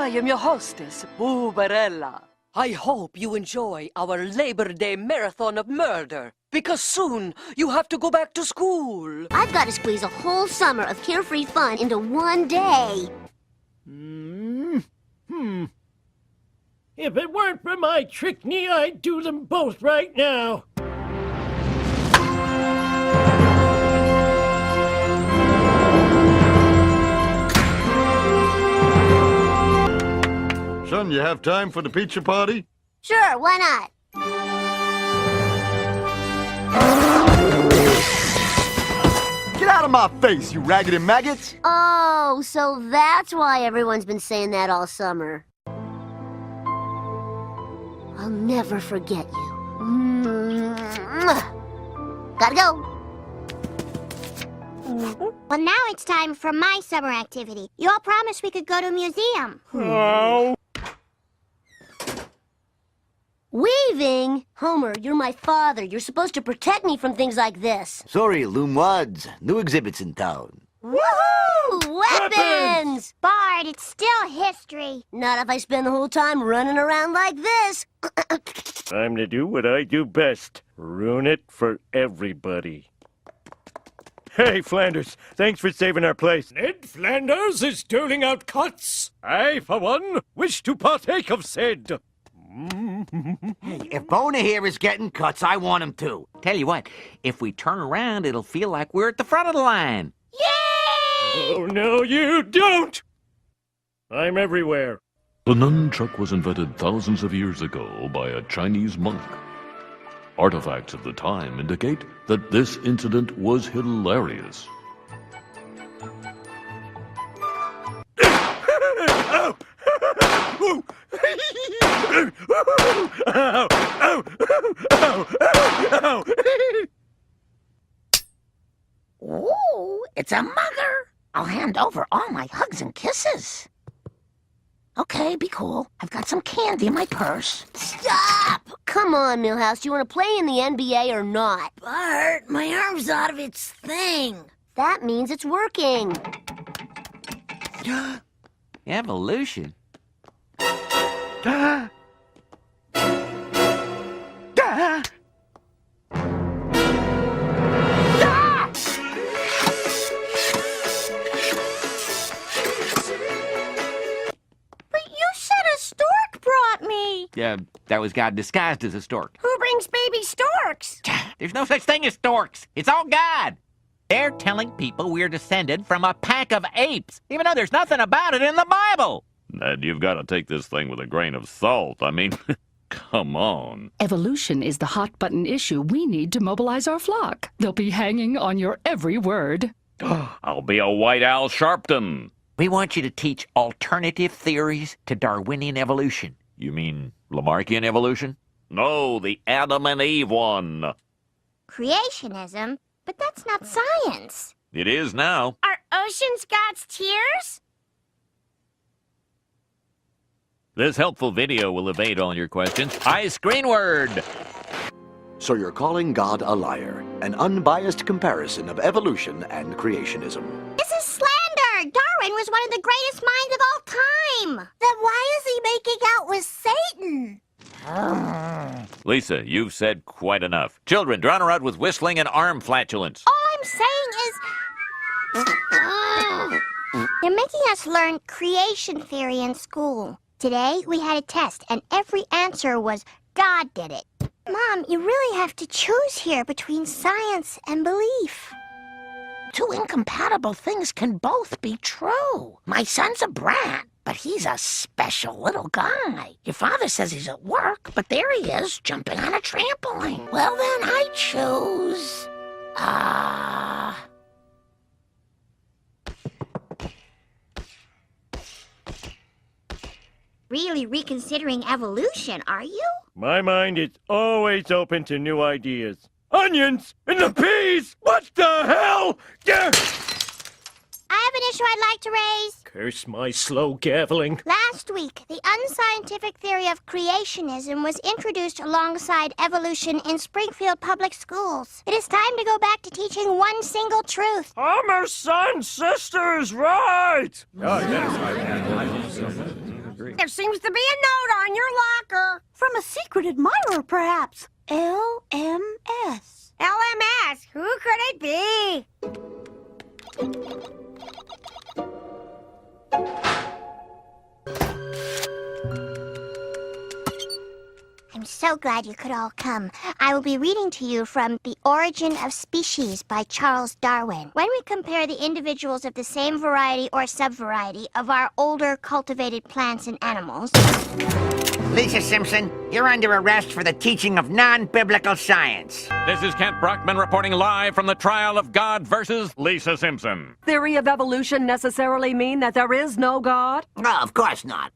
I am your hostess, Boobarella. I hope you enjoy our Labor Day marathon of murder, because soon you have to go back to school. I've got to squeeze a whole summer of carefree fun into one day. If it weren't for my trick knee, I'd do them both right now. Son, you have time for the pizza party? Sure, why not? Get out of my face, you raggedy maggots! Oh, so that's why everyone's been saying that all summer. I'll never forget you. Gotta go. Well, now it's time for my summer activity. You all promised we could go to a museum. Oh. Weaving? Homer, you're my father. You're supposed to protect me from things like this. Sorry, Loomwads. New exhibits in town. Woohoo! Weapons! Bart, it's still history. Not if I spend the whole time running around like this. Time to do what I do best. Ruin it for everybody. Hey, Flanders, thanks for saving our place. Ned Flanders is doling out cuts. I, for one, wish to partake of said. Hey, if Bona here is getting cuts, I want him to. Tell you what, if we turn around, it'll feel like we're at the front of the line. Yay! Oh, no, you don't! I'm everywhere. The nunchuck was invented thousands of years ago by a Chinese monk. Artifacts of the time indicate that this incident was hilarious. Ooh, it's a mugger. I'll hand over all my hugs and kisses. Okay, be cool. I've got some candy in my purse. Stop! Come on, Milhouse. You want to play in the NBA or not? Bart, my arm's out of its thing. That means it's working. Evolution? Yeah, that was God disguised as a stork. Who brings baby storks? There's no such thing as storks. It's all God. They're telling people we're descended from a pack of apes, even though there's nothing about it in the Bible. Ned, you've got to take this thing with a grain of salt. I mean, come on. Evolution is the hot-button issue we need to mobilize our flock. They'll be hanging on your every word. I'll be a white Al Sharpton. We want you to teach alternative theories to Darwinian evolution. You mean Lamarckian evolution? No, the Adam and Eve one. Creationism? But that's not science. It is now. Are oceans God's tears? This helpful video will evade all your questions. I screen word. So you're calling God a liar, an unbiased comparison of evolution and creationism. This is slander! Darwin was one of the greatest minds of all time! Then why is he making out with Satan? Lisa, you've said quite enough. Children, drown her out with whistling and arm flatulence. All I'm saying is... They're making us learn creation theory in school. Today, we had a test, and every answer was, God did it. Mom, you really have to choose here between science and belief. Two incompatible things can both be true. My son's a brat, but he's a special little guy. Your father says he's at work, but there he is, jumping on a trampoline. Well, then I choose... Really reconsidering evolution, are you? My mind is always open to new ideas. Onions in the peas! What the hell? Yeah. I have an issue I'd like to raise. Curse my slow gaveling. Last week, the unscientific theory of creationism was introduced alongside evolution in Springfield Public Schools. It is time to go back to teaching one single truth. Homer's son, sister is right! There seems to be a note on your locker. From a secret admirer, perhaps. LMS. LMS, who could it be? I'm so glad you could all come. I will be reading to you from The Origin of Species by Charles Darwin. When we compare the individuals of the same variety or subvariety of our older cultivated plants and animals... Lisa Simpson, you're under arrest for the teaching of non-biblical science. This is Kent Brockman reporting live from the trial of God versus Lisa Simpson. Theory of evolution necessarily mean that there is no God? No, of course not.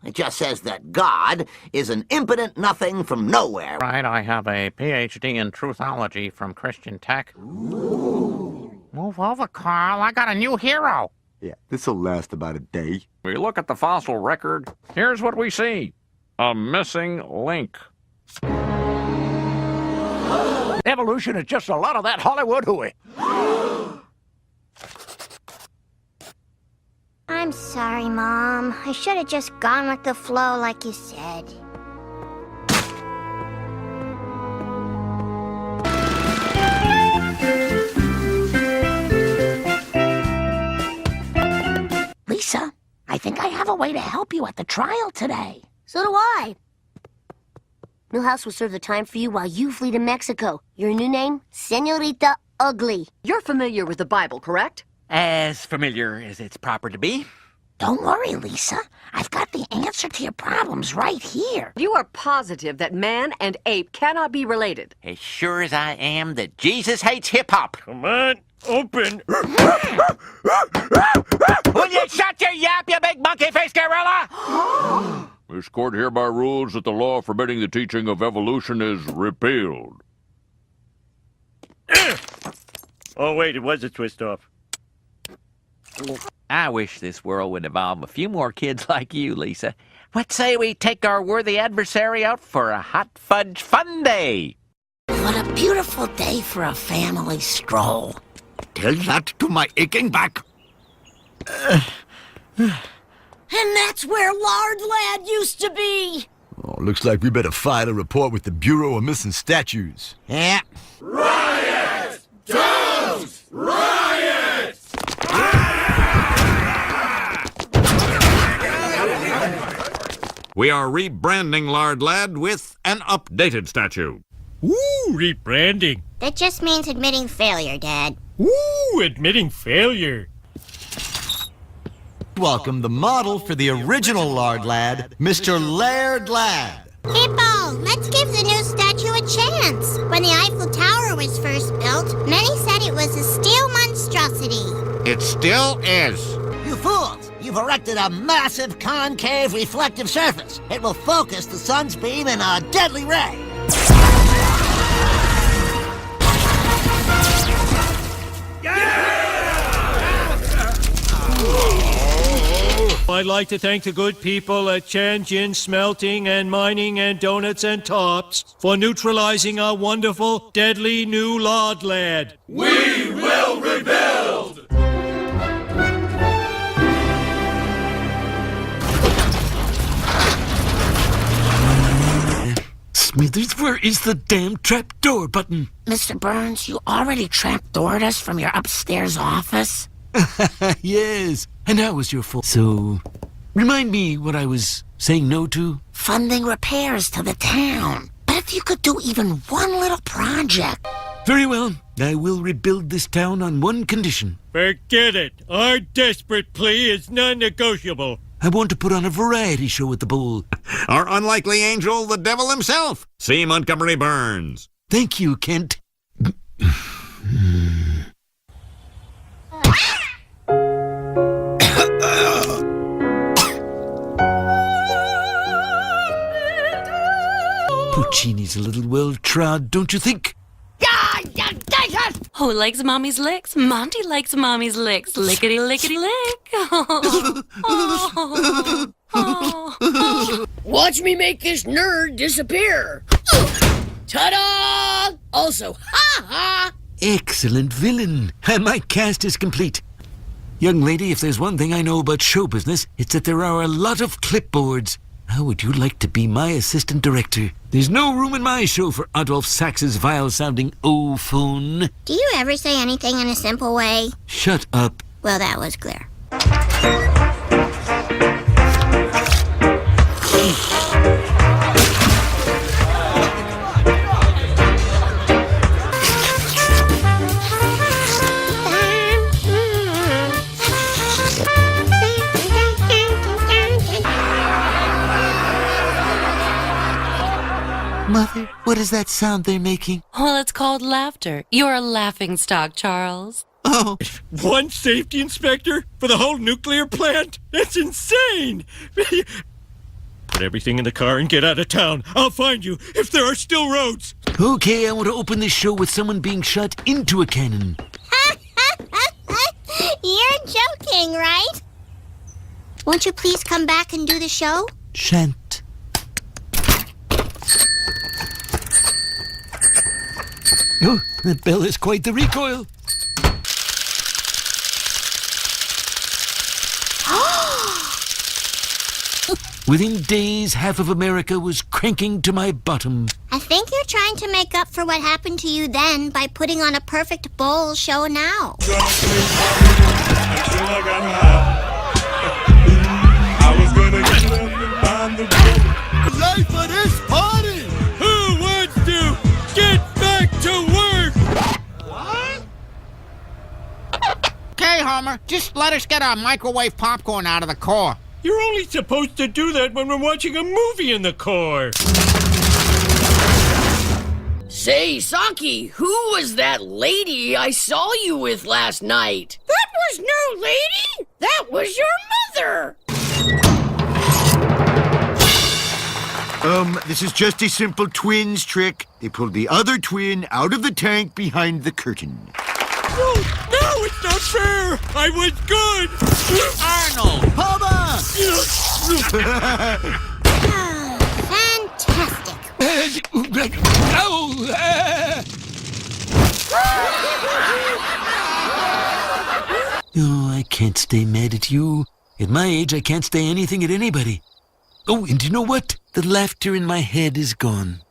It just says that God is an impotent nothing from nowhere. Right, I have a PhD in truthology from Christian Tech. Ooh. Move over, Carl. I got a new hero. Yeah, this'll last about a day. We look at the fossil record. Here's what we see. A missing link. Evolution is just a lot of that Hollywood hooey. I'm sorry, Mom. I should have just gone with the flow like you said. Lisa, I think I have a way to help you at the trial today. So do I. Milhouse will serve the time for you while you flee to Mexico. Your new name? Senorita Ugly. You're familiar with the Bible, correct? As familiar as it's proper to be. Don't worry, Lisa. I've got the answer to your problems right here. You are positive that man and ape cannot be related. As sure as I am that Jesus hates hip-hop. Come on, open. Will you shut your yap, you big monkey-faced gorilla? This court hereby rules that the law forbidding the teaching of evolution is repealed. Oh, wait, it was a twist-off. I wish this world would evolve a few more kids like you, Lisa. What say we take our worthy adversary out for a hot fudge fun day? What a beautiful day for a family stroll. Tell that to my aching back. And that's where Lard Lad used to be. Oh, looks like we better file a report with the Bureau of Missing Statues. Yeah. Riot! Don't! Riot! We are rebranding Lard Lad with an updated statue. Ooh, rebranding. That just means admitting failure, Dad. Ooh, admitting failure. Welcome the model for the original Lard Lad, Mr. Laird Lad. Hippo, let's give the new statue a chance. When the Eiffel Tower was first built, many said it was a steel monstrosity. It still is. You fools! You've erected a massive concave reflective surface. It will focus the sun's beam in a deadly ray. I'd like to thank the good people at Tianjin Smelting and Mining and Donuts and Tops for neutralizing our wonderful, deadly new Lard Lad. We will rebuild! Smithers, where is the damn trapdoor button? Mr. Burns, you already trapdoored us from your upstairs office? Yes, and that was your fault. So, remind me what I was saying no to? Funding repairs to the town. But if you could do even one little project... Very well. I will rebuild this town on one condition. Forget it. Our desperate plea is non-negotiable. I want to put on a variety show at the bowl. Our unlikely angel, the devil himself, C. Montgomery Burns. Thank you, Kent. Puccini's a little well-trod, don't you think? Who likes mommy's licks? Monty likes mommy's licks. Lickety lickety lick. Watch me make this nerd disappear. Ta-da! Also, ha-ha! Excellent villain. And my cast is complete. Young lady, if there's one thing I know about show business, it's that there are a lot of clipboards. How would you like to be my assistant director? There's no room in my show for Adolf Sax's vile-sounding O-phone. Do you ever say anything in a simple way? Shut up. Well, that was clear. Mother, what is that sound they're making? Well, it's called laughter. You're a laughing stock, Charles. Oh. One safety inspector for the whole nuclear plant? That's insane! Put everything in the car and get out of town. I'll find you if there are still roads. Okay, I want to open this show with someone being shot into a cannon. You're joking, right? Won't you please come back and do the show? Shan't. Oh, that bell has quite the recoil. Within days, half of America was cranking to my bottom. I think you're trying to make up for what happened to you then by putting on a perfect bowl show now. Life of this party! Who wants to get back to work? Okay, Homer, just let us get our microwave popcorn out of the car. You're only supposed to do that when we're watching a movie in the car. Say, Saki, who was that lady I saw you with last night? That was no lady! That was your mother! This is just a simple twins trick. They pulled the other twin out of the tank behind the curtain. No, it's not fair! I was good! Arnold! Fantastic. Oh, I can't stay mad at you. At my age, I can't stay anything at anybody. Oh, and you know what? The laughter in my head is gone.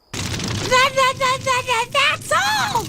That's all!